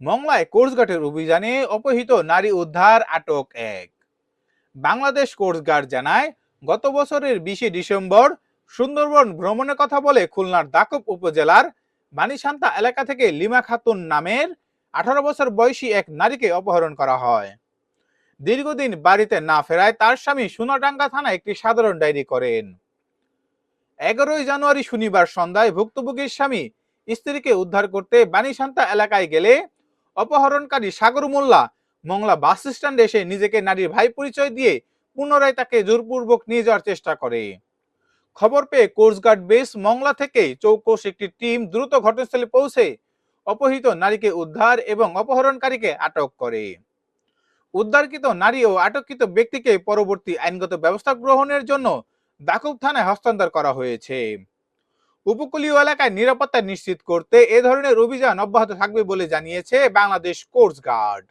মংলায় কোস্টগার্ডের অভিযানে অপহৃত নারী উদ্ধার, আটক এক। বাংলাদেশ কোস্টগার্ড জানায়, গত বছরের 20 ডিসেম্বর সুন্দরবন ভ্রমণের কথা বলে খুলনার দাকব উপজেলার বানিসান্তা এলাকা থেকে লিমা খাতুন নামের 18 বছর বয়সী এক নারীকে অপহরণ করা হয়। দীর্ঘদিন বাড়িতে না ফেরায় তার স্বামী সোনাডাঙ্গা থানায় একটি সাধারণ ডায়েরি করেন। 11 জানুয়ারি শনিবার সন্ধ্যায় ভুক্তভোগীর স্বামী স্ত্রীকে উদ্ধার করতে বানিসান্তা এলাকায় গেলে অপহরণকারী সাগর মোল্লা মংলা বাস স্ট্যান্ডে এসে নিজেকে নারীর ভাই পরিচয় দিয়ে পুনরায় তাকে জোরপূর্বক নিয়ে যাওয়ার চেষ্টা করে। খবর পেয়ে কোস্টগার্ড বেস মংলা থেকে চৌকস একটি টিম দ্রুত ঘটনাস্থলে পৌঁছে অপহৃত নারীকে উদ্ধার এবং অপহরণকারীকে আটক করে। উদ্ধারকৃত নারী ও আটককৃত ব্যক্তিকে পরবর্তী আইনগত ব্যবস্থা গ্রহণের জন্য দাকুব থানায় হস্তান্তর করা হয়েছে। উপকূলীয় এলাকায় নিরাপত্তা নিশ্চিত করতে এ ধরনের অভিযান অব্যাহত থাকবে বলে জানিয়েছে বাংলাদেশ কোস্ট গার্ড।